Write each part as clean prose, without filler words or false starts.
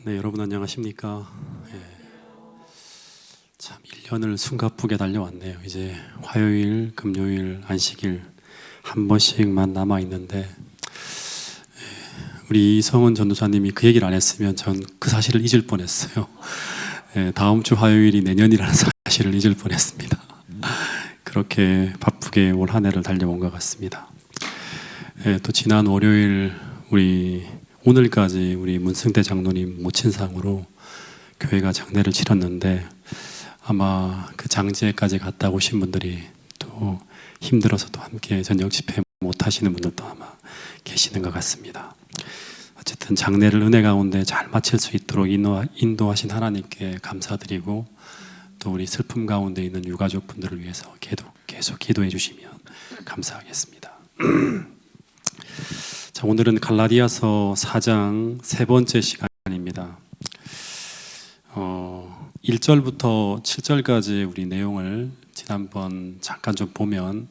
네, 여러분 안녕하십니까? 참 1년을 숨가쁘게 달려왔네요. 이제 화요일, 금요일, 안식일 한 번씩만 남아 있는데 우리 이성은 전도사님이 그 얘기를 안 했으면 전 그 사실을 잊을 뻔했어요. 다음 주 화요일이 내년이라는 사실을 잊을 뻔했습니다. 그렇게 바쁘게 올 한 해를 달려온 것 같습니다. 또 지난 월요일 오늘까지 우리 문승대 장로님 모친상으로 교회가 장례를 치렀는데 아마 그 장제까지 갔다 오신 분들이 또 힘들어서 또 함께 저녁 집회 못 하시는 분들도 아마 계시는 것 같습니다. 어쨌든 장례를 은혜 가운데 잘 마칠 수 있도록 인도하신 하나님께 감사드리고 또 우리 슬픔 가운데 있는 유가족 분들을 위해서 계속 기도해 주시면 감사하겠습니다. 자, 오늘은 갈라디아서 4장 세 번째 시간입니다. 1절부터 7절까지 우리 내용을 지난번 잠깐 좀 보면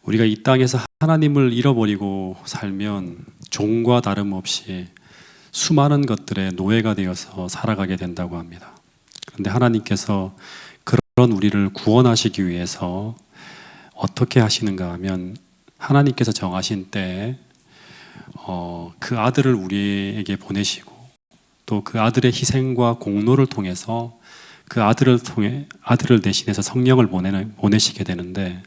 우리가 이 땅에서 하나님을 잃어버리고 살면 종과 다름없이 수많은 것들의 노예가 되어서 살아가게 된다고 합니다. 그런데 하나님께서 그런 우리를 구원하시기 위해서 어떻게 하시는가 하면 하나님께서 정하신 때에 그 아들을 우리에게 보내시고 또 그 아들의 희생과 공로를 통해서 그 아들을 대신해서 성령을 보내시게 되는데,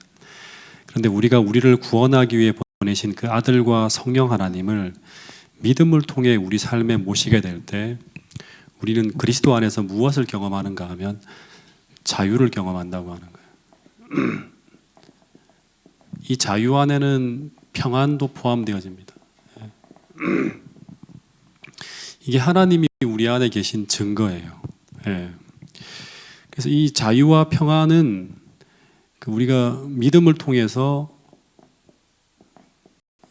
그런데 우리를 구원하기 위해 보내신 그 아들과 성령 하나님을 믿음을 통해 우리 삶에 모시게 될 때 우리는 그리스도 안에서 무엇을 경험하는가 하면 자유를 경험한다고 하는 거예요. 이 자유 안에는 평안도 포함되어집니다. 이게 하나님이 우리 안에 계신 증거예요. 그래서 이 자유와 평안은 우리가 믿음을 통해서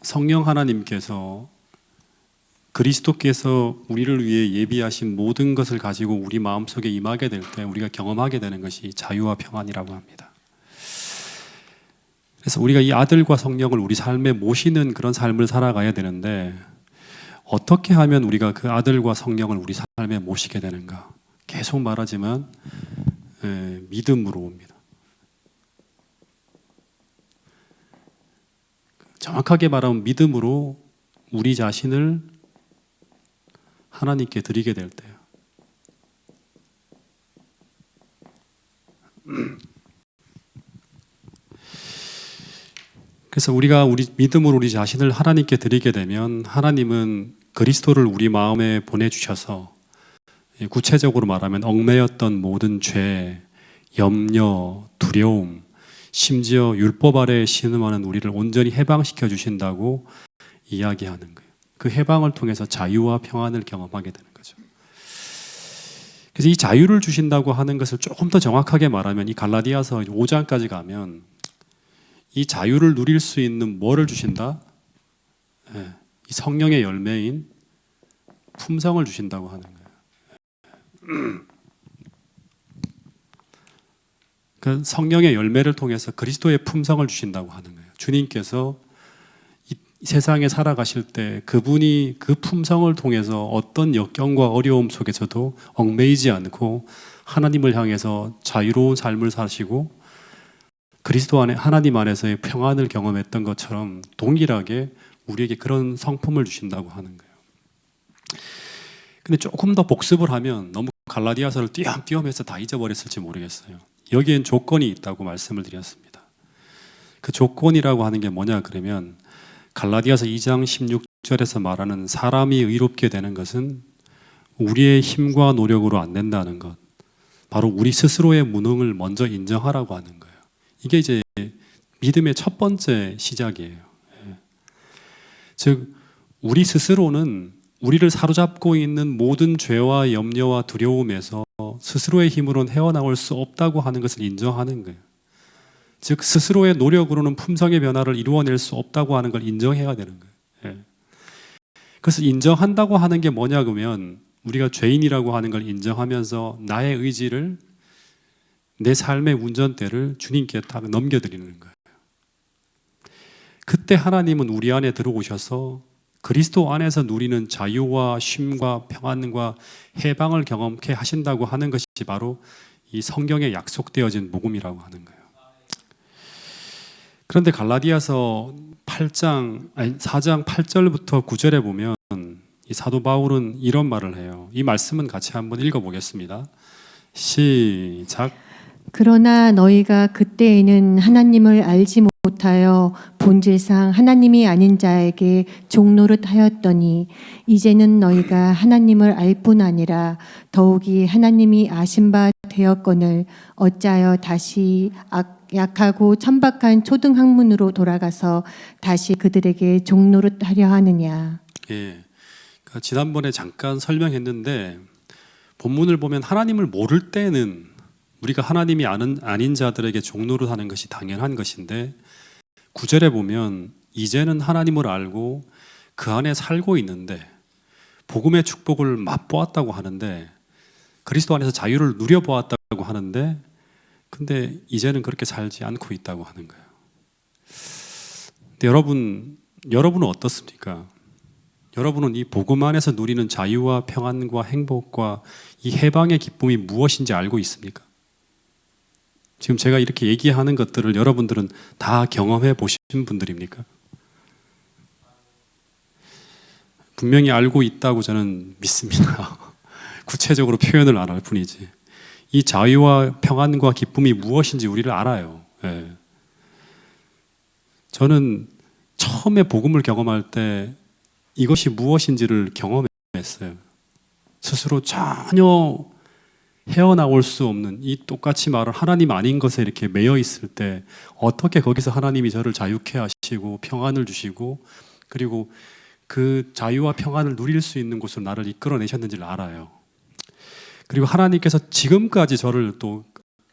성령 하나님께서 그리스도께서 우리를 위해 예비하신 모든 것을 가지고 우리 마음속에 임하게 될 때 우리가 경험하게 되는 것이 자유와 평안이라고 합니다. 그래서 우리가 이 아들과 성령을 우리 삶에 모시는 그런 삶을 살아가야 되는데 어떻게 하면 우리가 그 아들과 성령을 우리 삶에 모시게 되는가? 계속 말하지만 믿음으로 옵니다. 정확하게 말하면 믿음으로 우리 자신을 하나님께 드리게 될 때요. 그래서 우리가 믿음으로 우리 자신을 하나님께 드리게 되면 하나님은 그리스도를 우리 마음에 보내주셔서 구체적으로 말하면 얽매였던 모든 죄, 염려, 두려움, 심지어 율법 아래에 신음하는 우리를 온전히 해방시켜 주신다고 이야기하는 거예요. 그 해방을 통해서 자유와 평안을 경험하게 되는 거죠. 그래서 이 자유를 주신다고 하는 것을 조금 더 정확하게 말하면 이 갈라디아서 5장까지 가면 이 자유를 누릴 수 있는 뭐를 주신다? 이 성령의 열매인 품성을 주신다고 하는 거예요. 그 성령의 열매를 통해서 그리스도의 품성을 주신다고 하는 거예요. 주님께서 이 세상에 살아가실 때 그분이 그 품성을 통해서 어떤 역경과 어려움 속에서도 얽매이지 않고 하나님을 향해서 자유로운 삶을 사시고 그리스도 안에 하나님 안에서의 평안을 경험했던 것처럼 동일하게 우리에게 그런 성품을 주신다고 하는 거예요. 근데 조금 더 복습을 하면 너무 갈라디아서를 띄엄띄엄 해서 다 잊어버렸을지 모르겠어요. 여기엔 조건이 있다고 말씀을 드렸습니다. 그 조건이라고 하는 게 뭐냐 그러면 갈라디아서 2장 16절에서 말하는 사람이 의롭게 되는 것은 우리의 힘과 노력으로 안 된다는 것, 바로 우리 스스로의 무능을 먼저 인정하라고 하는 거예요. 이게 이제 믿음의 첫 번째 시작이에요. 즉 우리 스스로는 우리를 사로잡고 있는 모든 죄와 염려와 두려움에서 스스로의 힘으로는 헤어나올 수 없다고 하는 것을 인정하는 거예요. 즉 스스로의 노력으로는 품성의 변화를 이루어낼 수 없다고 하는 걸 인정해야 되는 거예요. 그래서 인정한다고 하는 게 뭐냐 그러면 우리가 죄인이라고 하는 걸 인정하면서 나의 의지를 내 삶의 운전대를 주님께 딱 넘겨드리는 거예요. 그때 하나님은 우리 안에 들어오셔서 그리스도 안에서 누리는 자유와 쉼과 평안과 해방을 경험케 하신다고 하는 것이 바로 이 성경에 약속되어진 복음이라고 하는 거예요. 그런데 갈라디아서 4장 8절부터 9절에 보면 이 사도 바울은 이런 말을 해요. 이 말씀은 같이 한번 읽어보겠습니다. 시작. 그러나 너희가 그때에는 하나님을 알지 못하여 본질상 하나님이 아닌 자에게 종노릇 하였더니 이제는 너희가 하나님을 알 뿐 아니라 더욱이 하나님이 아신 바 되었거늘 어찌하여 다시 약하고 천박한 초등학문으로 돌아가서 다시 그들에게 종노릇 하려 하느냐. 예, 그러니까 지난번에 잠깐 설명했는데 본문을 보면 하나님을 모를 때는 우리가 하나님이 아닌 자들에게 종노릇하는 것이 당연한 것인데 9절에 보면 이제는 하나님을 알고 그 안에 살고 있는데 복음의 축복을 맛보았다고 하는데 그리스도 안에서 자유를 누려보았다고 하는데 근데 이제는 그렇게 살지 않고 있다고 하는 거예요. 근데 여러분은 어떻습니까? 여러분은 이 복음 안에서 누리는 자유와 평안과 행복과 이 해방의 기쁨이 무엇인지 알고 있습니까? 지금 제가 이렇게 얘기하는 것들을 여러분들은 다 경험해 보신 분들입니까? 분명히 알고 있다고 저는 믿습니다. 구체적으로 표현을 안 할 뿐이지. 이 자유와 평안과 기쁨이 무엇인지 우리를 알아요. 예. 저는 처음에 복음을 경험할 때 이것이 무엇인지를 경험했어요. 스스로 전혀 헤어나올 수 없는 이 똑같이 말을 하나님 아닌 것에 이렇게 매여 있을 때 어떻게 거기서 하나님이 저를 자유케 하시고 평안을 주시고 그리고 그 자유와 평안을 누릴 수 있는 곳으로 나를 이끌어내셨는지를 알아요. 그리고 하나님께서 지금까지 저를 또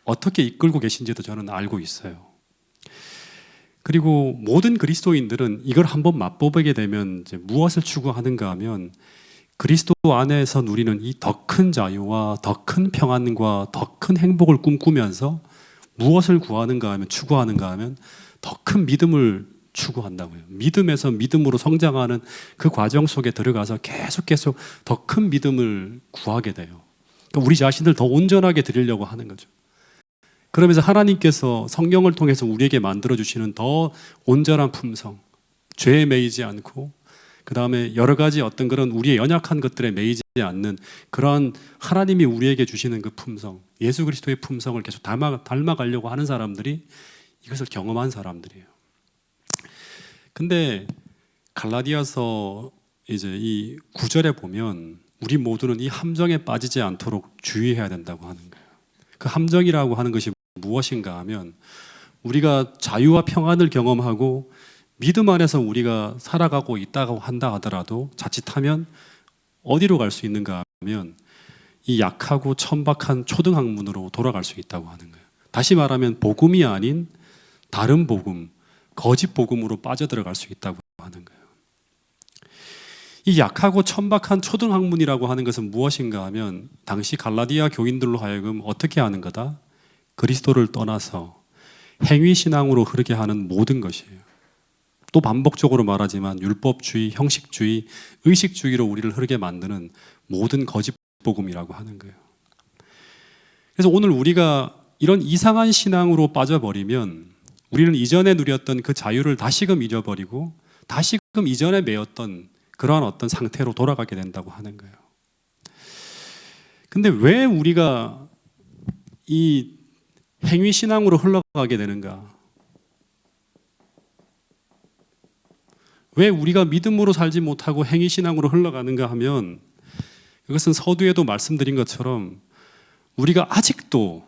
어떻게 이끌고 계신지도 저는 알고 있어요. 그리고 모든 그리스도인들은 이걸 한번 맛보게 되면 이제 무엇을 추구하는가 하면 그리스도 안에서 누리는 이 더 큰 자유와 더 큰 평안과 더 큰 행복을 꿈꾸면서 무엇을 구하는가 하면 추구하는가 하면 더 큰 믿음을 추구한다고요. 믿음에서 믿음으로 성장하는 그 과정 속에 들어가서 계속 더 큰 믿음을 구하게 돼요. 그러니까 우리 자신을 더 온전하게 드리려고 하는 거죠. 그러면서 하나님께서 성령을 통해서 우리에게 만들어주시는 더 온전한 품성, 죄에 매이지 않고 그 다음에 여러 가지 어떤 그런 우리의 연약한 것들에 매이지 않는 그러한 하나님이 우리에게 주시는 그 품성, 예수 그리스도의 품성을 계속 닮아가려고 하는 사람들이 이것을 경험한 사람들이에요. 근데 갈라디아서 이제 이 9절에 보면 우리 모두는 이 함정에 빠지지 않도록 주의해야 된다고 하는 거예요. 그 함정이라고 하는 것이 무엇인가 하면 우리가 자유와 평안을 경험하고 믿음 안에서 우리가 살아가고 있다고 한다 하더라도 자칫하면 어디로 갈 수 있는가 하면 이 약하고 천박한 초등학문으로 돌아갈 수 있다고 하는 거예요. 다시 말하면 복음이 아닌 다른 복음, 거짓 복음으로 빠져들어갈 수 있다고 하는 거예요. 이 약하고 천박한 초등학문이라고 하는 것은 무엇인가 하면 당시 갈라디아 교인들로 하여금 어떻게 하는 거다? 그리스도를 떠나서 행위신앙으로 흐르게 하는 모든 것이에요. 또 반복적으로 말하지만 율법주의, 형식주의, 의식주의로 우리를 흐르게 만드는 모든 거짓 복음이라고 하는 거예요. 그래서 오늘 우리가 이런 이상한 신앙으로 빠져버리면 우리는 이전에 누렸던 그 자유를 다시금 잊어버리고 다시금 이전에 매였던 그러한 어떤 상태로 돌아가게 된다고 하는 거예요. 근데 왜 우리가 이 행위신앙으로 흘러가게 되는가? 왜 우리가 믿음으로 살지 못하고 행위신앙으로 흘러가는가 하면 이것은 서두에도 말씀드린 것처럼 우리가 아직도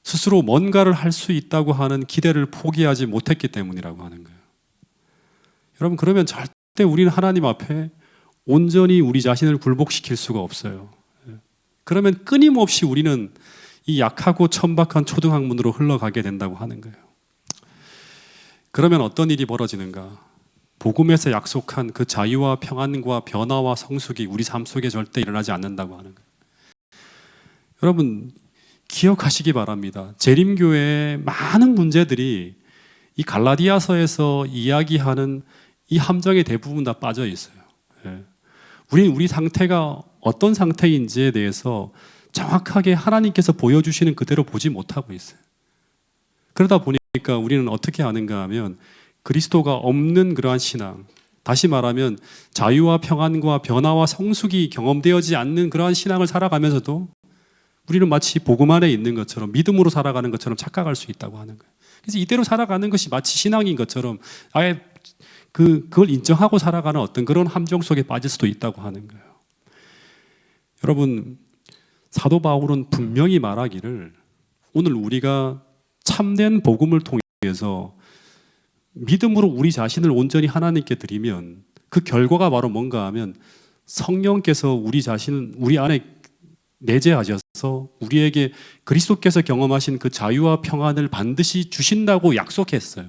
스스로 뭔가를 할 수 있다고 하는 기대를 포기하지 못했기 때문이라고 하는 거예요. 여러분, 그러면 절대 우리는 하나님 앞에 온전히 우리 자신을 굴복시킬 수가 없어요. 그러면 끊임없이 우리는 이 약하고 천박한 초등학문으로 흘러가게 된다고 하는 거예요. 그러면 어떤 일이 벌어지는가? 복음에서 약속한 그 자유와 평안과 변화와 성숙이 우리 삶 속에 절대 일어나지 않는다고 하는 거예요. 여러분, 기억하시기 바랍니다. 재림교회의 많은 문제들이 이 갈라디아서에서 이야기하는 이 함정에 대부분 다 빠져 있어요. 예. 우리는 우리 상태가 어떤 상태인지에 대해서 정확하게 하나님께서 보여주시는 그대로 보지 못하고 있어요. 그러다 보니까 우리는 어떻게 하는가 하면 그리스도가 없는 그러한 신앙, 다시 말하면 자유와 평안과 변화와 성숙이 경험되어지지 않는 그러한 신앙을 살아가면서도 우리는 마치 복음 안에 있는 것처럼 믿음으로 살아가는 것처럼 착각할 수 있다고 하는 거예요. 그래서 이대로 살아가는 것이 마치 신앙인 것처럼 아예 그걸 인정하고 살아가는 어떤 그런 함정 속에 빠질 수도 있다고 하는 거예요. 여러분, 사도 바울은 분명히 말하기를 오늘 우리가 참된 복음을 통해서 믿음으로 우리 자신을 온전히 하나님께 드리면 그 결과가 바로 뭔가 하면 성령께서 우리 자신을 우리 안에 내재하셔서 우리에게 그리스도께서 경험하신 그 자유와 평안을 반드시 주신다고 약속했어요.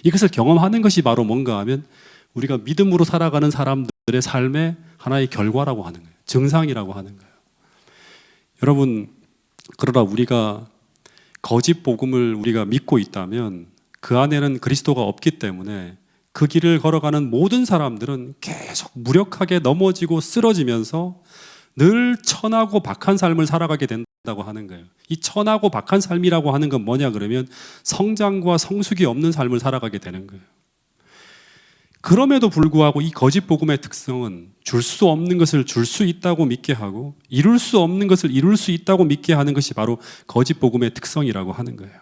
이것을 경험하는 것이 바로 뭔가 하면 우리가 믿음으로 살아가는 사람들의 삶의 하나의 결과라고 하는 거예요. 증상이라고 하는 거예요. 여러분, 그러나 우리가 거짓 복음을 우리가 믿고 있다면 그 안에는 그리스도가 없기 때문에 그 길을 걸어가는 모든 사람들은 계속 무력하게 넘어지고 쓰러지면서 늘 천하고 박한 삶을 살아가게 된다고 하는 거예요. 이 천하고 박한 삶이라고 하는 건 뭐냐 그러면 성장과 성숙이 없는 삶을 살아가게 되는 거예요. 그럼에도 불구하고 이 거짓 복음의 특성은 줄 수 없는 것을 줄 수 있다고 믿게 하고 이룰 수 없는 것을 이룰 수 있다고 믿게 하는 것이 바로 거짓 복음의 특성이라고 하는 거예요.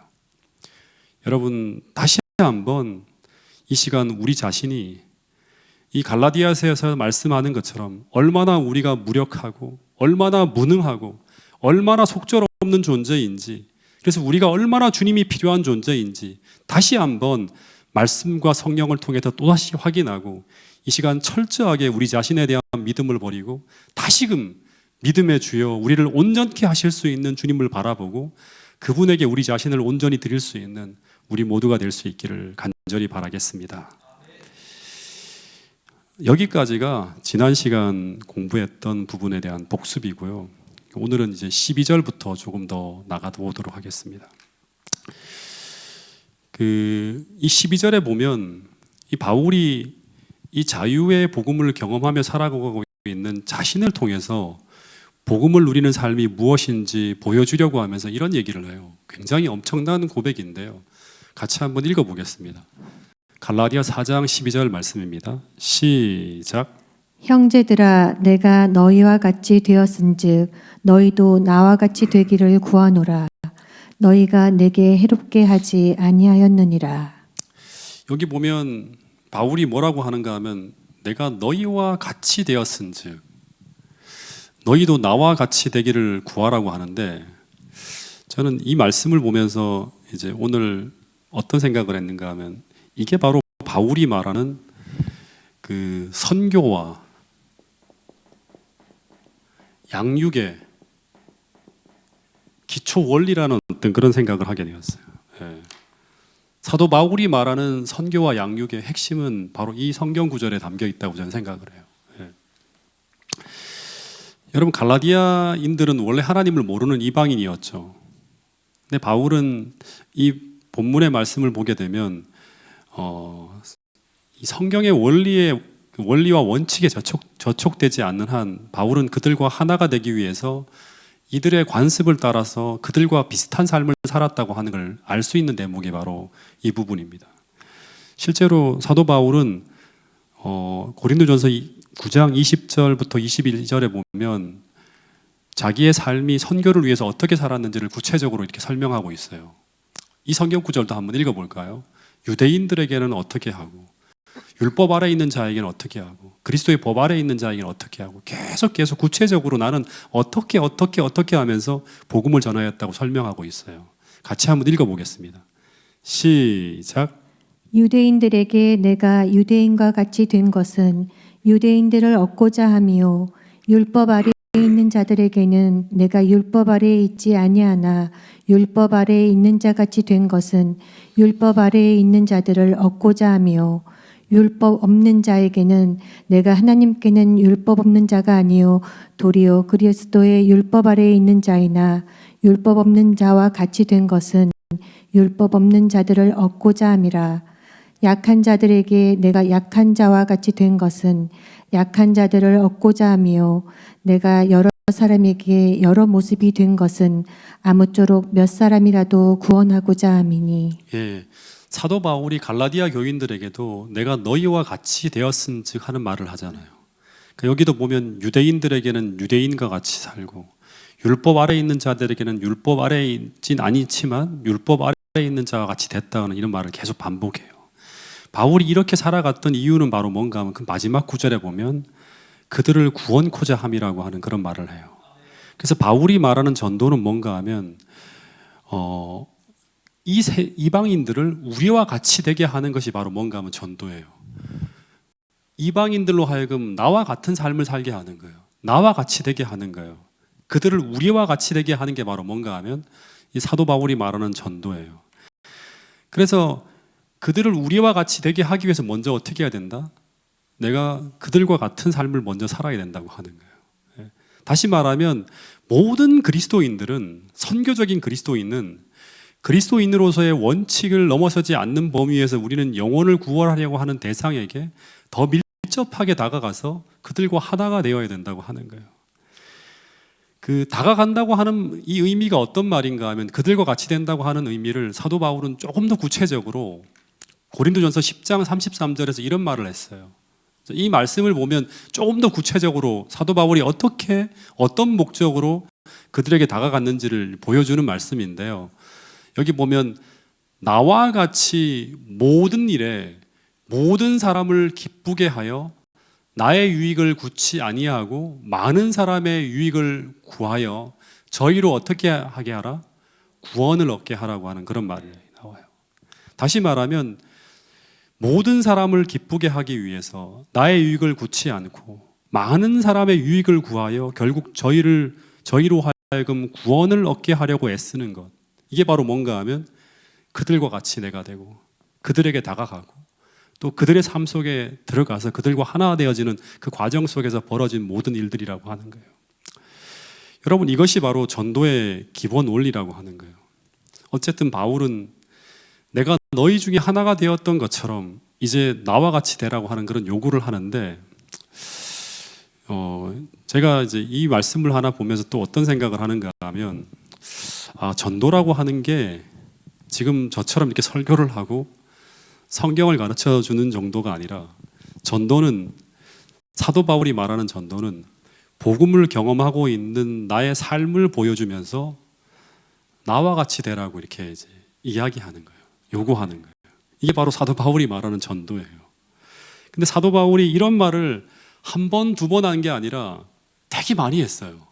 여러분, 다시 한번 이 시간 우리 자신이 이 갈라디아서에서 말씀하는 것처럼 얼마나 우리가 무력하고 얼마나 무능하고 얼마나 속절없는 존재인지, 그래서 우리가 얼마나 주님이 필요한 존재인지 다시 한번 말씀과 성령을 통해서 또다시 확인하고 이 시간 철저하게 우리 자신에 대한 믿음을 버리고 다시금 믿음의 주여 우리를 온전케 하실 수 있는 주님을 바라보고 그분에게 우리 자신을 온전히 드릴 수 있는 우리 모두가 될 수 있기를 간절히 바라겠습니다. 여기까지가 지난 시간 공부했던 부분에 대한 복습이고요. 오늘은 이제 12절부터 조금 더 나가보도록 하겠습니다. 이 12절에 보면 이 바울이 이 자유의 복음을 경험하며 살아가고 있는 자신을 통해서 복음을 누리는 삶이 무엇인지 보여주려고 하면서 이런 얘기를 해요. 굉장히 엄청난 고백인데요. 같이 한번 읽어보겠습니다. 갈라디아 4장 12절 말씀입니다. 시작. 형제들아 내가 너희와 같이 되었은즉 너희도 나와 같이 되기를 구하노라. 너희가 내게 해롭게 하지 아니하였느니라. 여기 보면 바울이 뭐라고 하는가 하면 내가 너희와 같이 되었은즉 너희도 나와 같이 되기를 구하라고 하는데, 저는 이 말씀을 보면서 이제 오늘 어떤 생각을 했는가 하면 이게 바로 바울이 말하는 그 선교와 양육의 기초 원리라는 어떤 그런 생각을 하게 되었어요. 예. 사도 바울이 말하는 선교와 양육의 핵심은 바로 이 성경 구절에 담겨 있다고 저는 생각을 해요. 예. 여러분, 갈라디아인들은 원래 하나님을 모르는 이방인이었죠. 근데 바울은 이 본문의 말씀을 보게 되면 이 성경의 원리와 원칙에 저촉되지 않는 한 바울은 그들과 하나가 되기 위해서 이들의 관습을 따라서 그들과 비슷한 삶을 살았다고 하는 걸 알 수 있는 대목이 바로 이 부분입니다. 실제로 사도 바울은 고린도전서 9장 20절부터 21절에 보면 자기의 삶이 선교를 위해서 어떻게 살았는지를 구체적으로 이렇게 설명하고 있어요. 이 성경 구절도 한번 읽어볼까요? 유대인들에게는 어떻게 하고 율법 아래 있는 자에게는 어떻게 하고 그리스도의 법 아래 있는 자에게는 어떻게 하고 계속 구체적으로 나는 어떻게 하면서 복음을 전하였다고 설명하고 있어요. 같이 한번 읽어보겠습니다. 시작. 유대인들에게 내가 유대인과 같이 된 것은 유대인들을 얻고자 함이요 율법 아래에 있는 자들에게는 내가 율법 아래에 있지 아니하나 율법 아래에 있는 자 같이 된 것은 율법 아래에 있는 자들을 얻고자 함이요 율법 없는 자에게는 내가 하나님께는 율법 없는 자가 아니요 도리어 그리스도의 율법 아래에 있는 자이나 율법 없는 자와 같이 된 것은 율법 없는 자들을 얻고자 함이라. 약한 자들에게 내가 약한 자와 같이 된 것은 약한 자들을 얻고자 하며 내가 여러 사람에게 여러 모습이 된 것은 아무쪼록 몇 사람이라도 구원하고자 함이니. 예, 사도 바울이 갈라디아 교인들에게도 내가 너희와 같이 되었은즉 하는 말을 하잖아요. 그러니까 여기도 보면 유대인들에게는 유대인과 같이 살고 율법 아래에 있는 자들에게는 율법 아래에 있진 아니지만 율법 아래에 있는 자와 같이 됐다는 이런 말을 계속 반복해요. 바울이 이렇게 살아갔던 이유는 바로 뭔가 하면 그 마지막 구절에 보면 그들을 구원코자 함이라고 하는 그런 말을 해요. 그래서 바울이 말하는 전도는 뭔가 하면 이방인들을 우리와 같이 되게 하는 것이 바로 뭔가 하면 전도예요. 이방인들로 하여금 나와 같은 삶을 살게 하는 거예요. 나와 같이 되게 하는 거예요. 그들을 우리와 같이 되게 하는 게 바로 뭔가 하면 이 사도 바울이 말하는 전도예요. 그래서 그들을 우리와 같이 되게 하기 위해서 먼저 어떻게 해야 된다? 내가 그들과 같은 삶을 먼저 살아야 된다고 하는 거예요. 다시 말하면 모든 그리스도인들은, 선교적인 그리스도인은 그리스도인으로서의 원칙을 넘어서지 않는 범위에서 우리는 영혼을 구원하려고 하는 대상에게 더 밀접하게 다가가서 그들과 하나가 되어야 된다고 하는 거예요. 그 다가간다고 하는 이 의미가 어떤 말인가 하면 그들과 같이 된다고 하는 의미를 사도 바울은 조금 더 구체적으로 고린도전서 10장 33절에서 이런 말을 했어요. 이 말씀을 보면 조금 더 구체적으로 사도 바울이 어떻게 어떤 목적으로 그들에게 다가갔는지를 보여주는 말씀인데요. 여기 보면 나와 같이 모든 일에 모든 사람을 기쁘게 하여 나의 유익을 구치 아니하고 많은 사람의 유익을 구하여 저희로 어떻게 하게 하라? 구원을 얻게 하라고 하는 그런 말이 나와요. 다시 말하면 모든 사람을 기쁘게 하기 위해서 나의 유익을 구치 않고 많은 사람의 유익을 구하여 결국 저희로 하여금 구원을 얻게 하려고 애쓰는 것, 이게 바로 뭔가 하면 그들과 같이 내가 되고 그들에게 다가가고 또 그들의 삶 속에 들어가서 그들과 하나 되어지는 그 과정 속에서 벌어진 모든 일들이라고 하는 거예요. 여러분, 이것이 바로 전도의 기본 원리라고 하는 거예요. 어쨌든 바울은 내가 너희 중에 하나가 되었던 것처럼 이제 나와 같이 되라고 하는 그런 요구를 하는데, 제가 이제 이 말씀을 하나 보면서 또 어떤 생각을 하는가 하면, 전도라고 하는 게 지금 저처럼 이렇게 설교를 하고 성경을 가르쳐 주는 정도가 아니라, 전도는, 사도 바울이 말하는 전도는 복음을 경험하고 있는 나의 삶을 보여주면서 나와 같이 되라고 이렇게 이제 이야기하는 거예요. 요구하는 거예요. 이게 바로 사도 바울이 말하는 전도예요. 근데 사도 바울이 이런 말을 한 번, 두 번 한 게 아니라 되게 많이 했어요.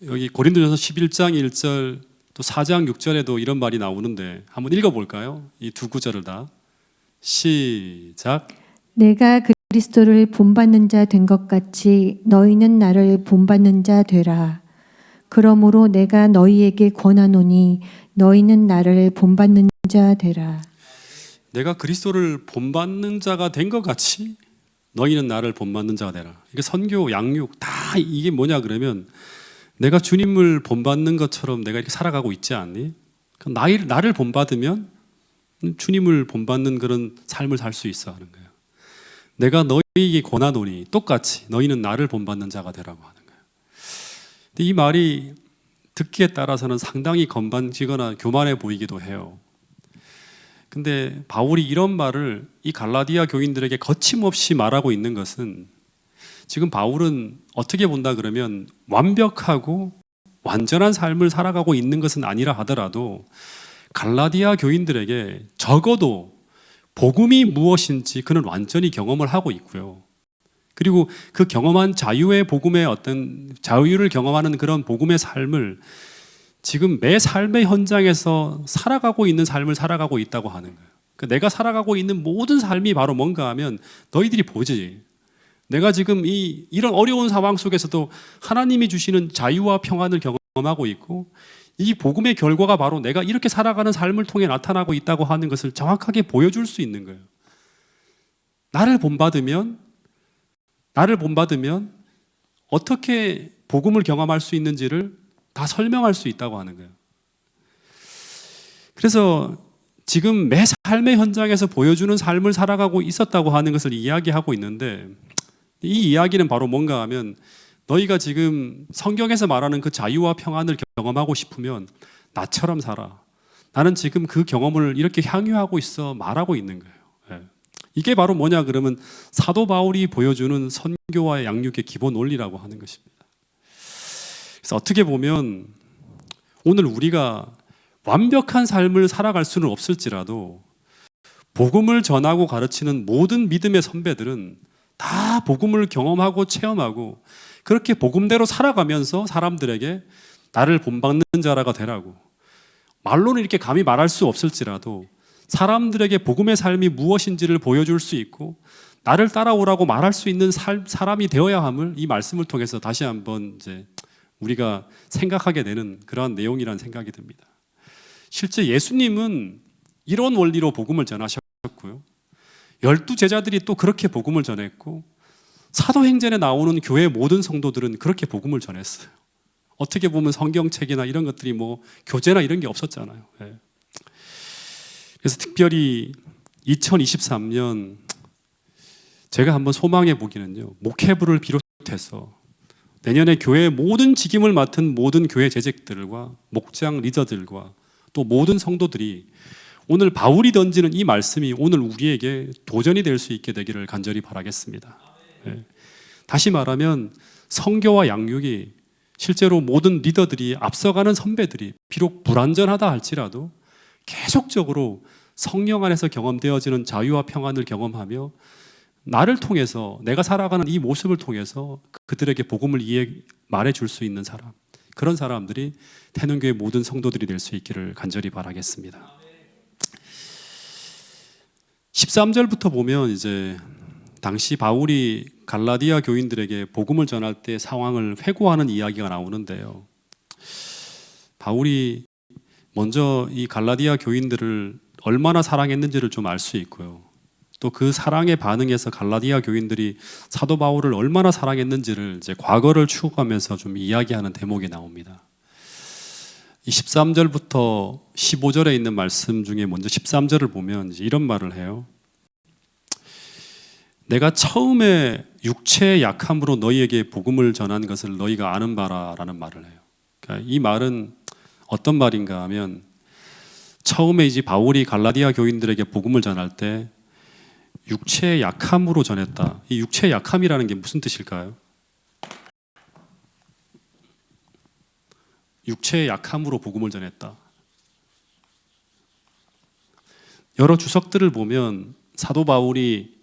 여기 고린도전서 11장 1절 또 4장 6절에도 이런 말이 나오는데 한번 읽어볼까요? 이 두 구절을 다 시작. 내가 그리스도를 본받는 자 된 것 같이 너희는 나를 본받는 자 되라. 그러므로 내가 너희에게 권하노니 너희는 나를 본받는 자 되라. 내가 그리스도를 본받는 자가 된 것 같이 너희는 나를 본받는 자가 되라. 이게 선교, 양육 다 이게 뭐냐 그러면 내가 주님을 본받는 것처럼 내가 이렇게 살아가고 있지 않니? 나를 본받으면 주님을 본받는 그런 삶을 살 수 있어 하는 거예요. 내가 너희에게 권하노니 똑같이 너희는 나를 본받는 자가 되라고 하는 거예요. 근데 이 말이 듣기에 따라서는 상당히 건방지거나 교만해 보이기도 해요. 근데 바울이 이런 말을 이 갈라디아 교인들에게 거침없이 말하고 있는 것은, 지금 바울은 어떻게 본다 그러면 완벽하고 완전한 삶을 살아가고 있는 것은 아니라 하더라도 갈라디아 교인들에게 적어도 복음이 무엇인지 그는 완전히 경험을 하고 있고요. 그리고 그 경험한 자유의 복음의 어떤 자유를 경험하는 그런 복음의 삶을 지금 매 삶의 현장에서 살아가고 있는 삶을 살아가고 있다고 하는 거예요. 그러니까 내가 살아가고 있는 모든 삶이 바로 뭔가 하면 너희들이 보지. 내가 지금 이런 어려운 상황 속에서도 하나님이 주시는 자유와 평안을 경험하고 있고, 이 복음의 결과가 바로 내가 이렇게 살아가는 삶을 통해 나타나고 있다고 하는 것을 정확하게 보여줄 수 있는 거예요. 나를 본받으면 어떻게 복음을 경험할 수 있는지를 다 설명할 수 있다고 하는 거예요. 그래서 지금 매 삶의 현장에서 보여주는 삶을 살아가고 있었다고 하는 것을 이야기하고 있는데, 이 이야기는 바로 뭔가 하면 너희가 지금 성경에서 말하는 그 자유와 평안을 경험하고 싶으면 나처럼 살아. 나는 지금 그 경험을 이렇게 향유하고 있어 말하고 있는 거예요. 예. 이게 바로 뭐냐 그러면 사도 바울이 보여주는 선교와 양육의 기본 원리라고 하는 것입니다. 그래서 어떻게 보면 오늘 우리가 완벽한 삶을 살아갈 수는 없을지라도 복음을 전하고 가르치는 모든 믿음의 선배들은 다 복음을 경험하고 체험하고 그렇게 복음대로 살아가면서 사람들에게 나를 본받는 자라가 되라고, 말로는 이렇게 감히 말할 수 없을지라도 사람들에게 복음의 삶이 무엇인지를 보여줄 수 있고 나를 따라오라고 말할 수 있는 사람이 되어야 함을 이 말씀을 통해서 다시 한번 이제 우리가 생각하게 되는 그러한 내용이라는 생각이 듭니다. 실제 예수님은 이런 원리로 복음을 전하셨고요. 12 제자들이 또 그렇게 복음을 전했고, 사도행전에 나오는 교회 모든 성도들은 그렇게 복음을 전했어요. 어떻게 보면 성경책이나 이런 것들이 뭐 교재나 이런 게 없었잖아요. 예. 그래서 특별히 2023년 제가 한번 소망해 보기는요, 목회부를 비롯해서 내년에 교회의 모든 직임을 맡은 모든 교회 재직들과 목장 리더들과 또 모든 성도들이 오늘 바울이 던지는 이 말씀이 오늘 우리에게 도전이 될 수 있게 되기를 간절히 바라겠습니다. 예. 다시 말하면 성교와 양육이 실제로 모든 리더들이, 앞서가는 선배들이 비록 불완전하다 할지라도 계속적으로 성령 안에서 경험되어지는 자유와 평안을 경험하며 나를 통해서, 내가 살아가는 이 모습을 통해서 그들에게 복음을 말해 줄 수 있는 사람, 그런 사람들이 태능교회 모든 성도들이 될 수 있기를 간절히 바라겠습니다. 13절부터 보면 이제 당시 바울이 갈라디아 교인들에게 복음을 전할 때 상황을 회고하는 이야기가 나오는데요. 바울이 먼저 이 갈라디아 교인들을 얼마나 사랑했는지를 좀 알 수 있고요. 또 그 사랑에 반응해서 갈라디아 교인들이 사도 바울을 얼마나 사랑했는지를 이제 과거를 추구하면서 좀 이야기하는 대목이 나옵니다. 이 13절부터 15절에 있는 말씀 중에 먼저 13절을 보면 이제 이런 말을 해요. 내가 처음에 육체의 약함으로 너희에게 복음을 전한 것을 너희가 아는 바라라는 말을 해요. 그러니까 이 말은 어떤 말인가 하면, 처음에 이제 바울이 갈라디아 교인들에게 복음을 전할 때 육체의 약함으로 전했다. 이 육체의 약함이라는 게 무슨 뜻일까요? 육체의 약함으로 복음을 전했다. 여러 주석들을 보면 사도 바울이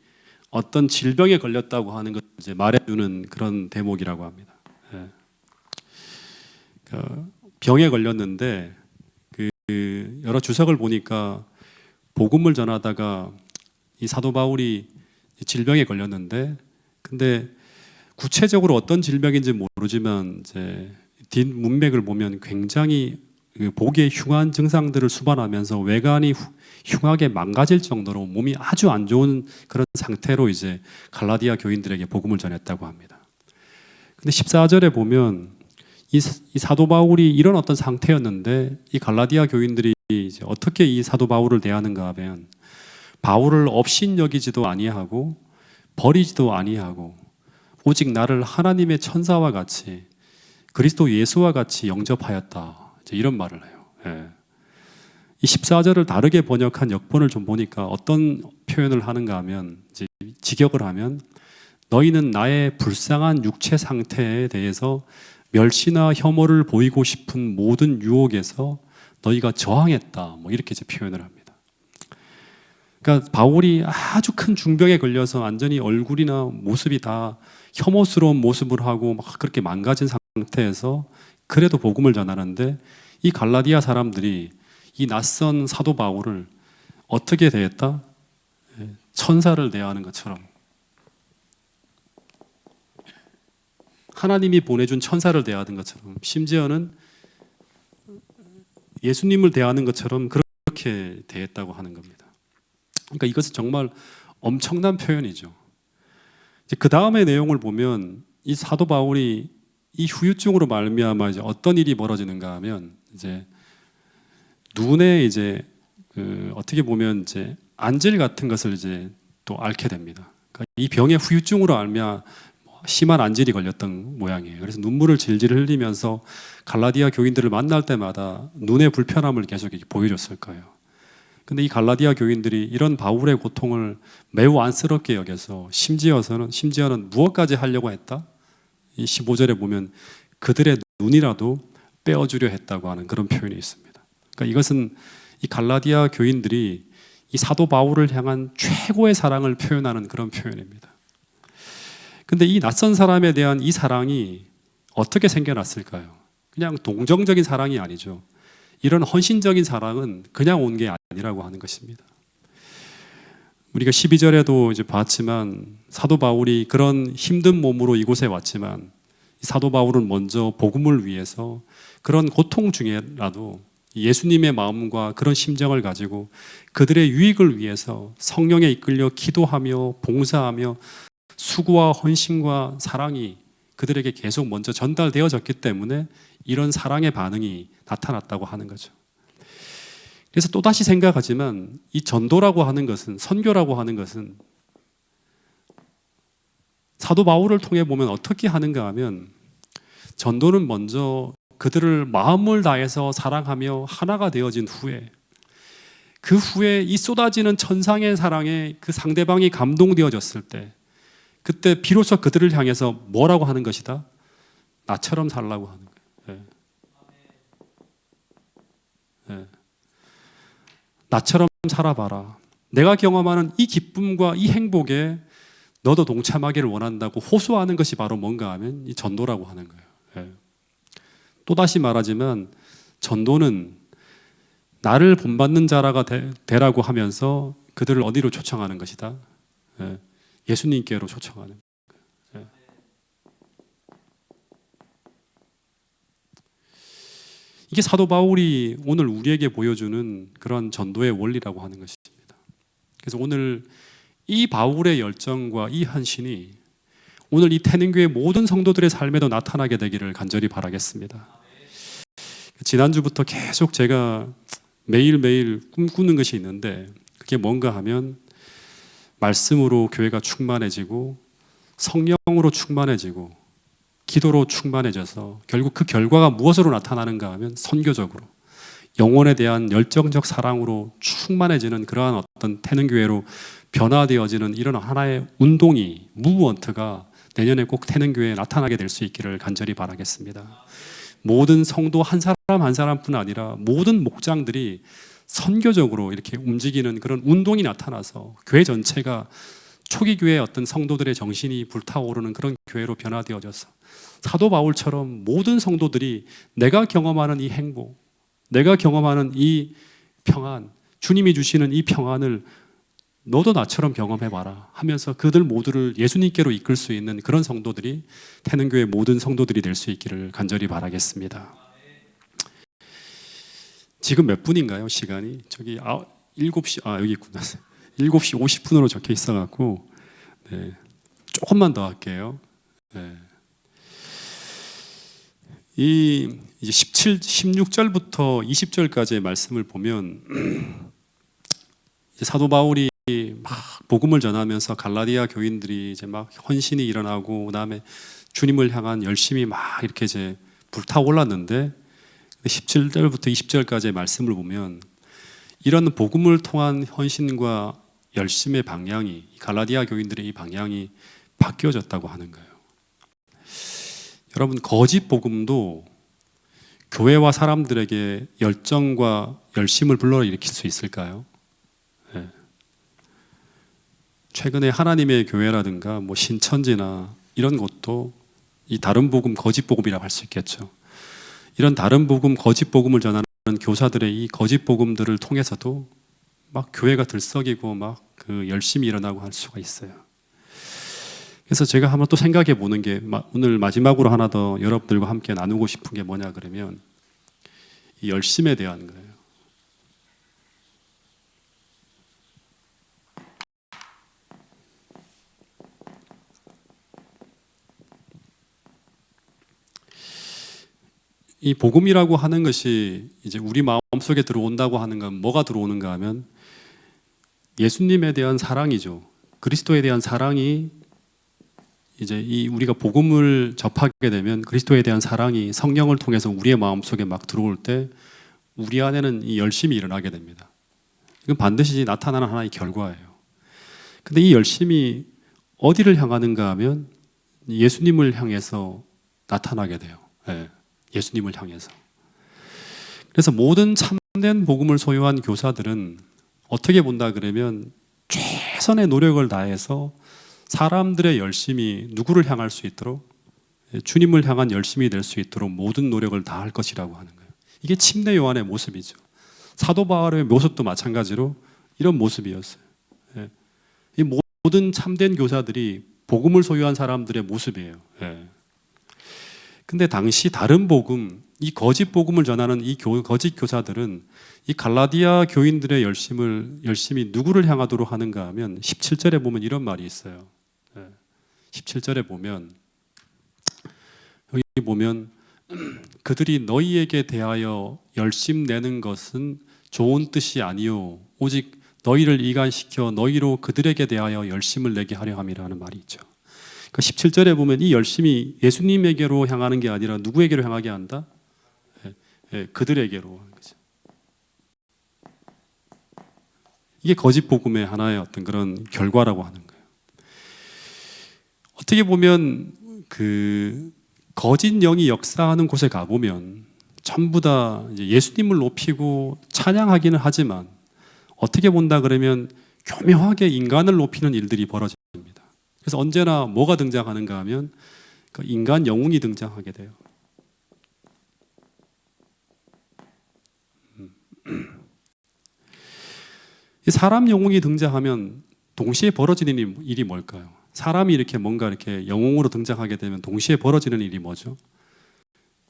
어떤 질병에 걸렸다고 하는 것을 이제 말해주는 그런 대목이라고 합니다. 예. 병에 걸렸는데 그 여러 주석을 보니까 복음을 전하다가 이 사도 바울이 질병에 걸렸는데, 근데 구체적으로 어떤 질병인지 모르지만 이제 뒷문맥을 보면 굉장히 보기에 흉한 증상들을 수반하면서 외관이 흉하게 망가질 정도로 몸이 아주 안 좋은 그런 상태로 이제 갈라디아 교인들에게 복음을 전했다고 합니다. 근데 14절에 보면 이 사도 바울이 이런 어떤 상태였는데 이 갈라디아 교인들이 이제 어떻게 이 사도 바울을 대하는가 하면, 바울을 업신여기지도 아니하고 버리지도 아니하고 오직 나를 하나님의 천사와 같이 그리스도 예수와 같이 영접하였다, 이제 이런 말을 해요. 예. 이 14절을 다르게 번역한 역본을 좀 보니까 어떤 표현을 하는가 하면, 이제 직역을 하면, 너희는 나의 불쌍한 육체 상태에 대해서 멸시나 혐오를 보이고 싶은 모든 유혹에서 너희가 저항했다, 뭐 이렇게 이제 표현을 합니다. 그러니까 바울이 아주 큰 중병에 걸려서 완전히 얼굴이나 모습이 다 혐오스러운 모습을 하고 막 그렇게 망가진 상태에서 그래도 복음을 전하는데, 이 갈라디아 사람들이 이 낯선 사도 바울을 어떻게 대했다? 천사를 대하는 것처럼, 하나님이 보내준 천사를 대하는 것처럼, 심지어는 예수님을 대하는 것처럼 그렇게 대했다고 하는 겁니다. 그러니까 이것은 정말 엄청난 표현이죠. 그 다음의 내용을 보면 이 사도 바울이 이 후유증으로 말미암아 이제 어떤 일이 벌어지는가 하면, 이제 눈에 이제 어떻게 보면 이제 안질 같은 것을 이제 또 앓게 됩니다. 그러니까 이 병의 후유증으로 알면 심한 안질이 걸렸던 모양이에요. 그래서 눈물을 질질 흘리면서 갈라디아 교인들을 만날 때마다 눈의 불편함을 계속 이렇게 보여줬을 거예요. 근데 이 갈라디아 교인들이 이런 바울의 고통을 매우 안쓰럽게 여겨서 심지어는 무엇까지 하려고 했다? 이 15절에 보면 그들의 눈이라도 빼어주려 했다고 하는 그런 표현이 있습니다. 그러니까 이것은 이 갈라디아 교인들이 이 사도 바울을 향한 최고의 사랑을 표현하는 그런 표현입니다. 근데 이 낯선 사람에 대한 이 사랑이 어떻게 생겨났을까요? 그냥 동정적인 사랑이 아니죠. 이런 헌신적인 사랑은 그냥 온 게 아니라고 하는 것입니다. 우리가 12절에도 이제 봤지만 사도 바울이 그런 힘든 몸으로 이곳에 왔지만 사도 바울은 먼저 복음을 위해서 그런 고통 중에라도 예수님의 마음과 그런 심정을 가지고 그들의 유익을 위해서 성령에 이끌려 기도하며 봉사하며 수고와 헌신과 사랑이 그들에게 계속 먼저 전달되어졌기 때문에 이런 사랑의 반응이 나타났다고 하는 거죠. 그래서 또다시 생각하지만 이 전도라고 하는 것은, 선교라고 하는 것은 사도 바울을 통해 보면 어떻게 하는가 하면 전도는 먼저 그들을 마음을 다해서 사랑하며 하나가 되어진 후에 그 후에 이 쏟아지는 천상의 사랑에 그 상대방이 감동되어졌을 때 그때 비로소 그들을 향해서 뭐라고 하는 것이다? 나처럼 살라고 하는 거예요. 예. 나처럼 살아봐라. 내가 경험하는 이 기쁨과 이 행복에 너도 동참하기를 원한다고 호소하는 것이 바로 뭔가 하면 이 전도라고 하는 거예요. 예. 또다시 말하지만 전도는 나를 본받는 자라가 되라고 하면서 그들을 어디로 초청하는 것이다? 예. 예수님께로 초청하는 거예요. 예. 이게 사도 바울이 오늘 우리에게 보여주는 그런 전도의 원리라고 하는 것입니다. 그래서 오늘 이 바울의 열정과 이 헌신이 오늘 이 태능교회 모든 성도들의 삶에도 나타나게 되기를 간절히 바라겠습니다. 지난주부터 계속 제가 매일매일 꿈꾸는 것이 있는데 그게 뭔가 하면 말씀으로 교회가 충만해지고 성령으로 충만해지고 기도로 충만해져서 결국 그 결과가 무엇으로 나타나는가 하면 선교적으로 영혼에 대한 열정적 사랑으로 충만해지는 그러한 어떤 태능교회로 변화되어지는 이런 하나의 운동이 무브먼트가 내년에 꼭 태능교회에 나타나게 될 수 있기를 간절히 바라겠습니다. 모든 성도 한 사람 한 사람뿐 아니라 모든 목장들이 선교적으로 이렇게 움직이는 그런 운동이 나타나서 교회 전체가 초기 교회의 어떤 성도들의 정신이 불타오르는 그런 교회로 변화되어져서 사도 바울처럼 모든 성도들이 내가 경험하는 이 행복, 내가 경험하는 이 평안, 주님이 주시는 이 평안을 너도 나처럼 경험해봐라 하면서 그들 모두를 예수님께로 이끌 수 있는 그런 성도들이 태능교회 모든 성도들이 될 수 있기를 간절히 바라겠습니다. 지금 몇 분인가요? 시간이? 저기 7시, 여기 있구나. 7시 50분으로 적혀 있어갖고 네, 조금만 더 할게요. 네. 이제 16절부터 20절까지의 말씀을 보면 이제 사도 바울이 막 복음을 전하면서 갈라디아 교인들이 이제 막 헌신이 일어나고 그다음에 주님을 향한 열심이 막 이렇게 이제 불타올랐는데 17절부터 20절까지의 말씀을 보면 이런 복음을 통한 헌신과 열심의 방향이 갈라디아 교인들의 이 방향이 바뀌어졌다고 하는 거예요. 여러분 거짓 복음도 교회와 사람들에게 열정과 열심을 불러일으킬 수 있을까요? 네. 최근에 하나님의 교회라든가 뭐 신천지나 이런 곳도 이 다른 복음 거짓 복음이라고 할 수 있겠죠. 이런 다른 복음 거짓 복음을 전하는 교사들의 이 거짓 복음들을 통해서도 막 교회가 들썩이고 막 그 열심히 일어나고 할 수가 있어요. 그래서 제가 한번 또 생각해 보는 게 오늘 마지막으로 하나 더 여러분들과 함께 나누고 싶은 게 뭐냐 그러면 이 열심에 대한 거예요. 이 복음이라고 하는 것이 이제 우리 마음속에 들어온다고 하는 건 뭐가 들어오는가 하면 예수님에 대한 사랑이죠. 그리스도에 대한 사랑이 이제 이 우리가 복음을 접하게 되면 그리스도에 대한 사랑이 성령을 통해서 우리의 마음속에 막 들어올 때 우리 안에는 이 열심이 일어나게 됩니다. 이건 반드시 나타나는 하나의 결과예요. 근데 이 열심이 어디를 향하는가 하면 예수님을 향해서 나타나게 돼요. 예, 예수님을 향해서. 그래서 모든 참된 복음을 소유한 교사들은 어떻게 본다 그러면 최선의 노력을 다해서 사람들의 열심이 누구를 향할 수 있도록, 주님을 향한 열심이 될 수 있도록 모든 노력을 다할 것이라고 하는 거예요. 이게 침례 요한의 모습이죠. 사도 바울의 모습도 마찬가지로 이런 모습이었어요. 예. 이 모든 참된 교사들이 복음을 소유한 사람들의 모습이에요. 예. 근데 당시 다른 복음, 이 거짓 복음을 전하는 이 거짓 교사들은 이 갈라디아 교인들의 열심히 누구를 향하도록 하는가 하면 17절에 보면 이런 말이 있어요. 17절에 보면 여기 보면 그들이 너희에게 대하여 열심 내는 것은 좋은 뜻이 아니요 오직 너희를 이간시켜 너희로 그들에게 대하여 열심을 내게 하려 함이라는 말이 있죠. 그러니까 17절에 보면 이 열심이 예수님에게로 향하는 게 아니라 누구에게로 향하게 한다? 그들에게로 하는 거죠. 이게 거짓 복음의 하나의 어떤 그런 결과라고 하는 거예요. 어떻게 보면 그 거짓 영이 역사하는 곳에 가보면 전부 다 이제 예수님을 높이고 찬양하기는 하지만 어떻게 본다 그러면 교묘하게 인간을 높이는 일들이 벌어집니다. 그래서 언제나 뭐가 등장하는가 하면 그 인간 영웅이 등장하게 돼요. 사람 영웅이 등장하면 동시에 벌어지는 일이 뭘까요? 사람이 이렇게 뭔가 이렇게 영웅으로 등장하게 되면 동시에 벌어지는 일이 뭐죠?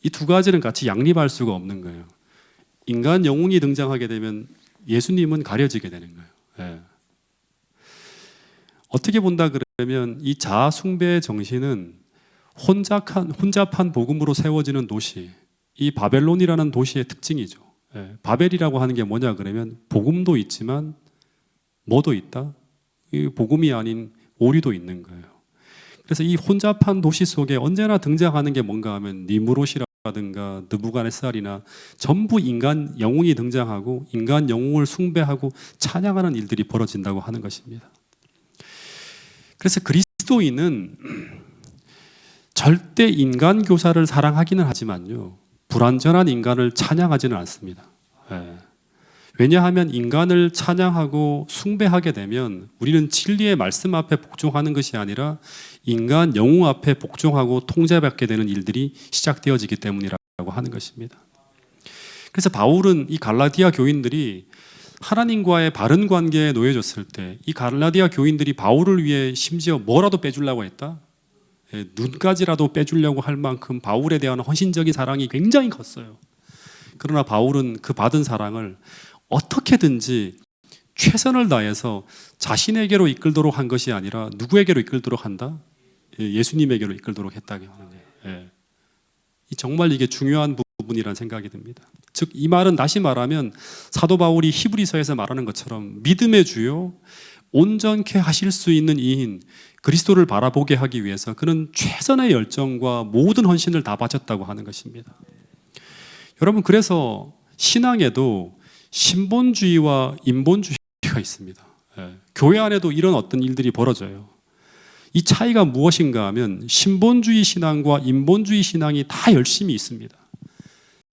이 두 가지는 같이 양립할 수가 없는 거예요. 인간 영웅이 등장하게 되면 예수님은 가려지게 되는 거예요. 예. 어떻게 본다 그러면 이 자아 숭배의 정신은 혼잡한 복음으로 세워지는 도시, 이 바벨론이라는 도시의 특징이죠. 예. 바벨이라고 하는 게 뭐냐 그러면 복음도 있지만 뭐도 있다? 이 복음이 아닌 오류도 있는 거예요. 그래서 이 혼잡한 도시 속에 언제나 등장하는 게 뭔가 하면 니무롯이라든가 느부갓네살이나 전부 인간 영웅이 등장하고 인간 영웅을 숭배하고 찬양하는 일들이 벌어진다고 하는 것입니다. 그래서 그리스도인은 절대 인간 교사를 사랑하기는 하지만요 불완전한 인간을 찬양하지는 않습니다. 예. 왜냐하면 인간을 찬양하고 숭배하게 되면 우리는 진리의 말씀 앞에 복종하는 것이 아니라 인간 영웅 앞에 복종하고 통제받게 되는 일들이 시작되어지기 때문이라고 하는 것입니다. 그래서 바울은 이 갈라디아 교인들이 하나님과의 바른 관계에 놓여졌을 때 이 갈라디아 교인들이 바울을 위해 심지어 뭐라도 빼주려고 했다? 눈까지라도 빼주려고 할 만큼 바울에 대한 헌신적인 사랑이 굉장히 컸어요. 그러나 바울은 그 받은 사랑을 어떻게든지 최선을 다해서 자신에게로 이끌도록 한 것이 아니라 누구에게로 이끌도록 한다? 예수님에게로 이끌도록 했다고 하는 거예요. 예. 정말 이게 중요한 부분이라는 생각이 듭니다. 즉 이 말은 다시 말하면 사도 바울이 히브리서에서 말하는 것처럼 믿음의 주요 온전케 하실 수 있는 이인 그리스도를 바라보게 하기 위해서 그는 최선의 열정과 모든 헌신을 다 바쳤다고 하는 것입니다. 여러분 그래서 신앙에도 신본주의와 인본주의가 있습니다. 예. 교회 안에도 이런 어떤 일들이 벌어져요. 이 차이가 무엇인가 하면 신본주의 신앙과 인본주의 신앙이 다 열심히 있습니다.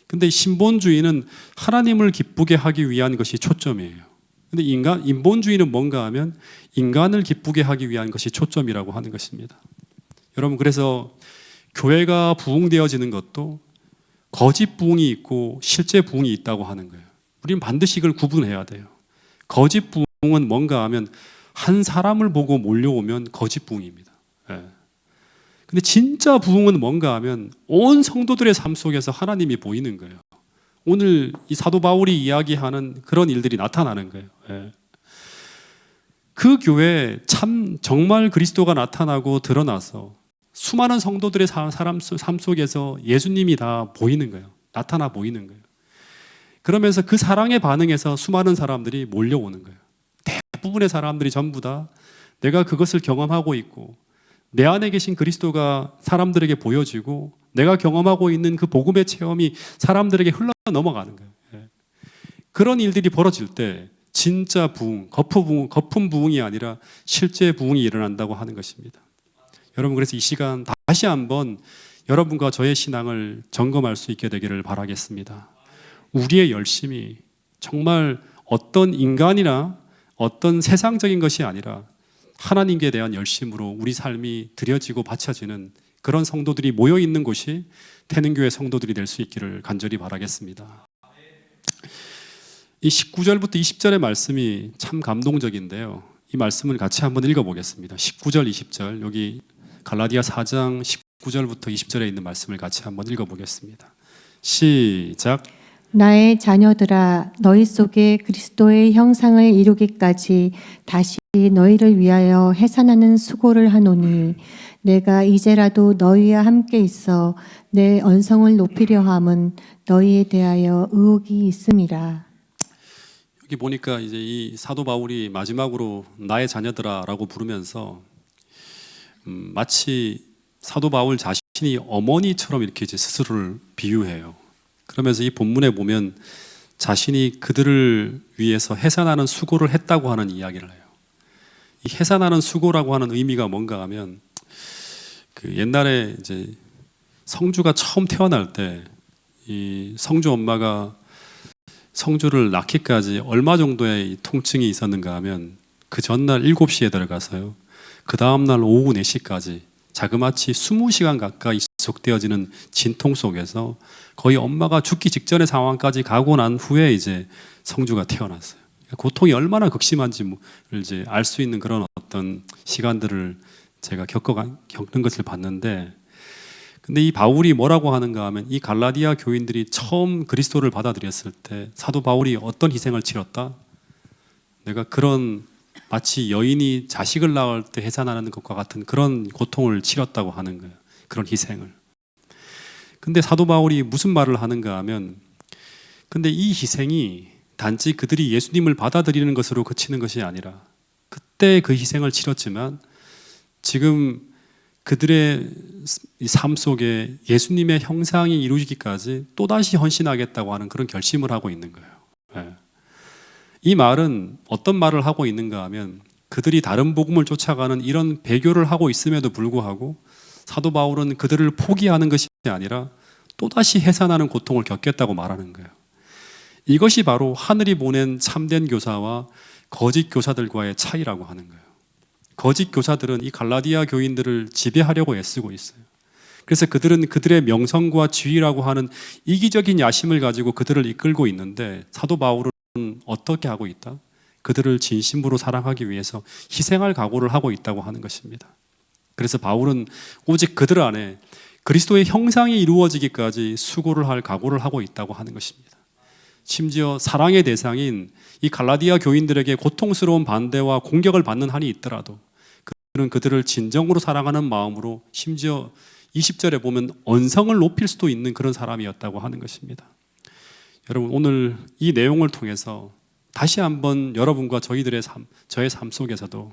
근데 신본주의는 하나님을 기쁘게 하기 위한 것이 초점이에요. 근데 인본주의는 뭔가 하면 인간을 기쁘게 하기 위한 것이 초점이라고 하는 것입니다. 여러분 그래서 교회가 부흥되어지는 것도 거짓 부흥이 있고 실제 부흥이 있다고 하는 거예요. 우리는 반드시 이걸 구분해야 돼요. 거짓 부흥은 뭔가 하면 한 사람을 보고 몰려오면 거짓 부흥입니다. 예. 근데 진짜 부흥은 뭔가 하면 온 성도들의 삶 속에서 하나님이 보이는 거예요. 오늘 이 사도 바울이 이야기하는 그런 일들이 나타나는 거예요. 예. 그 교회에 참 정말 그리스도가 나타나고 드러나서 수많은 성도들의 삶 속에서 예수님이 다 보이는 거예요. 나타나 보이는 거예요. 그러면서 그 사랑에 반응해서 수많은 사람들이 몰려오는 거예요. 대부분의 사람들이 전부 다 내가 그것을 경험하고 있고 내 안에 계신 그리스도가 사람들에게 보여지고 내가 경험하고 있는 그 복음의 체험이 사람들에게 흘러 넘어가는 거예요. 그런 일들이 벌어질 때 진짜 부흥, 거품 부흥이 아니라 실제 부흥이 일어난다고 하는 것입니다. 여러분, 그래서 이 시간 다시 한번 여러분과 저의 신앙을 점검할 수 있게 되기를 바라겠습니다. 우리의 열심이 정말 어떤 인간이나 어떤 세상적인 것이 아니라 하나님께 대한 열심으로 우리 삶이 드려지고 바쳐지는 그런 성도들이 모여 있는 곳이 태능교회 성도들이 될 수 있기를 간절히 바라겠습니다. 이 19절부터 20절의 말씀이 참 감동적인데요. 이 말씀을 같이 한번 읽어보겠습니다. 19절, 20절, 여기 갈라디아 4장 19절부터 20절에 있는 말씀을 같이 한번 읽어보겠습니다. 시작. 나의 자녀들아, 너희 속에 그리스도의 형상을 이루기까지 다시 너희를 위하여 해산하는 수고를 하노니 내가 이제라도 너희와 함께 있어 내 언성을 높이려 함은 너희에 대하여 의혹이 있음이라. 여기 보니까 이제 이 사도 바울이 마지막으로 나의 자녀들아라고 부르면서 마치 사도 바울 자신이 어머니처럼 이렇게 이제 스스로를 비유해요. 그러면서 이 본문에 보면 자신이 그들을 위해서 해산하는 수고를 했다고 하는 이야기를 해요. 이 해산하는 수고라고 하는 의미가 뭔가 하면 그 옛날에 이제 성주가 처음 태어날 때 이 성주 엄마가 성주를 낳기까지 얼마 정도의 통증이 있었는가 하면 그 전날 7시에 들어가서요. 그 다음날 오후 4시까지 자그마치 20시간 가까이 지속되어지는 진통 속에서 거의 엄마가 죽기 직전의 상황까지 가고 난 후에 이제 성주가 태어났어요. 고통이 얼마나 극심한지를 이제 알 수 있는 그런 어떤 시간들을 제가 겪는 것을 봤는데, 근데 이 바울이 뭐라고 하는가 하면 이 갈라디아 교인들이 처음 그리스도를 받아들였을 때 사도 바울이 어떤 희생을 치렀다? 내가 그런 마치 여인이 자식을 낳을 때 해산하는 것과 같은 그런 고통을 치렀다고 하는 거예요. 그런 희생을. 근데 사도 바울이 무슨 말을 하는가 하면 근데 이 희생이 단지 그들이 예수님을 받아들이는 것으로 그치는 것이 아니라 그때 그 희생을 치렀지만 지금 그들의 삶 속에 예수님의 형상이 이루어지기까지 또다시 헌신하겠다고 하는 그런 결심을 하고 있는 거예요. 네. 이 말은 어떤 말을 하고 있는가 하면 그들이 다른 복음을 쫓아가는 이런 배교를 하고 있음에도 불구하고 사도 바울은 그들을 포기하는 것이 아니라 또다시 해산하는 고통을 겪겠다고 말하는 거예요. 이것이 바로 하늘이 보낸 참된 교사와 거짓 교사들과의 차이라고 하는 거예요. 거짓 교사들은 이 갈라디아 교인들을 지배하려고 애쓰고 있어요. 그래서 그들은 그들의 명성과 지위라고 하는 이기적인 야심을 가지고 그들을 이끌고 있는데 사도 바울은 어떻게 하고 있다? 그들을 진심으로 사랑하기 위해서 희생할 각오를 하고 있다고 하는 것입니다. 그래서 바울은 오직 그들 안에 그리스도의 형상이 이루어지기까지 수고를 할 각오를 하고 있다고 하는 것입니다. 심지어 사랑의 대상인 이 갈라디아 교인들에게 고통스러운 반대와 공격을 받는 한이 있더라도 그들은 그들을 진정으로 사랑하는 마음으로 심지어 20절에 보면 언성을 높일 수도 있는 그런 사람이었다고 하는 것입니다. 여러분, 오늘 이 내용을 통해서 다시 한번 여러분과 저희들의 저의 삶 속에서도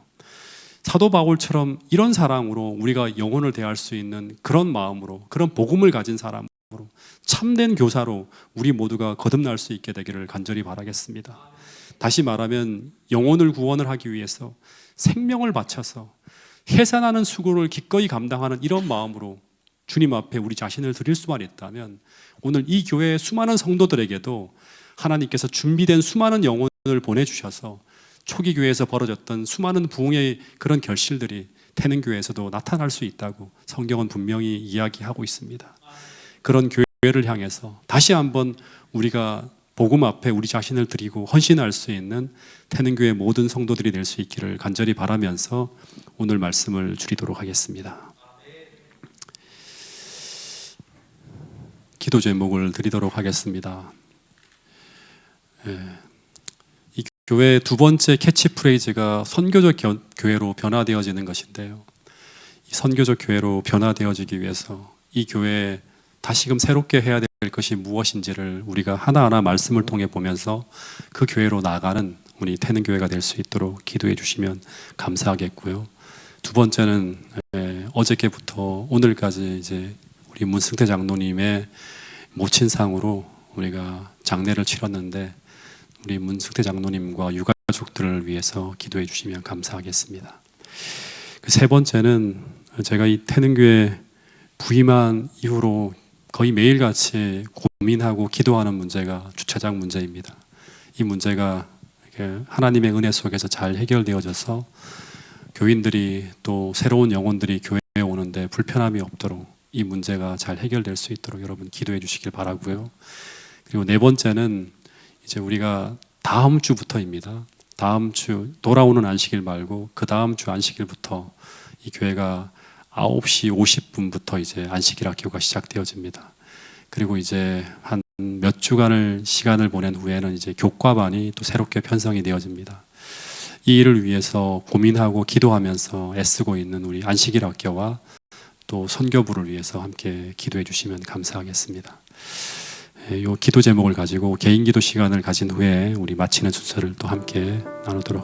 사도 바울처럼 이런 사랑으로 우리가 영혼을 대할 수 있는 그런 마음으로, 그런 복음을 가진 사람으로, 참된 교사로 우리 모두가 거듭날 수 있게 되기를 간절히 바라겠습니다. 다시 말하면 영혼을 구원을 하기 위해서 생명을 바쳐서 해산하는 수고를 기꺼이 감당하는 이런 마음으로 주님 앞에 우리 자신을 드릴 수만 있다면 오늘 이 교회의 수많은 성도들에게도 하나님께서 준비된 수많은 영혼을 보내주셔서 초기 교회에서 벌어졌던 수많은 부흥의 그런 결실들이 태능교회에서도 나타날 수 있다고 성경은 분명히 이야기하고 있습니다. 그런 교회를 향해서 다시 한번 우리가 복음 앞에 우리 자신을 드리고 헌신할 수 있는 태능교회 모든 성도들이 될 수 있기를 간절히 바라면서 오늘 말씀을 줄이도록 하겠습니다. 기도 제목을 드리도록 하겠습니다. 이 교회의 두 번째 캐치프레이즈가 선교적 교회로 변화되어지는 것인데요. 이 선교적 교회로 변화되어지기 위해서 이 교회에 다시금 새롭게 해야 될 것이 무엇인지를 우리가 하나하나 말씀을 통해 보면서 그 교회로 나가는 우리 태능교회가 될 수 있도록 기도해 주시면 감사하겠고요. 두 번째는 어저께부터 오늘까지 이제 우리 문승태 장로님의 모친상으로 우리가 장례를 치렀는데 우리 문승태 장로님과 유가족들을 위해서 기도해 주시면 감사하겠습니다. 그 세 번째는 제가 이 태능교회 부임한 이후로 거의 매일같이 고민하고 기도하는 문제가 주차장 문제입니다. 이 문제가 하나님의 은혜 속에서 잘 해결되어져서 교인들이 또 새로운 영혼들이 교회에 오는데 불편함이 없도록 이 문제가 잘 해결될 수 있도록 여러분 기도해 주시길 바라고요. 그리고 네 번째는 이제 우리가 다음 주부터입니다. 다음 주 돌아오는 안식일 말고 그 다음 주 안식일부터 이 교회가 9시 50분부터 이제 안식일 학교가 시작되어집니다. 그리고 이제 한 몇 주간을 시간을 보낸 후에는 이제 교과반이 또 새롭게 편성이 되어집니다. 이 일을 위해서 고민하고 기도하면서 애쓰고 있는 우리 안식일 학교와 또 선교부를 위해서 함께 기도해 주시면 감사하겠습니다. 이 기도 제목을 가지고 개인 기도 시간을 가진 후에 우리 마치는 순서를 또 함께 나누도록 하겠습니다.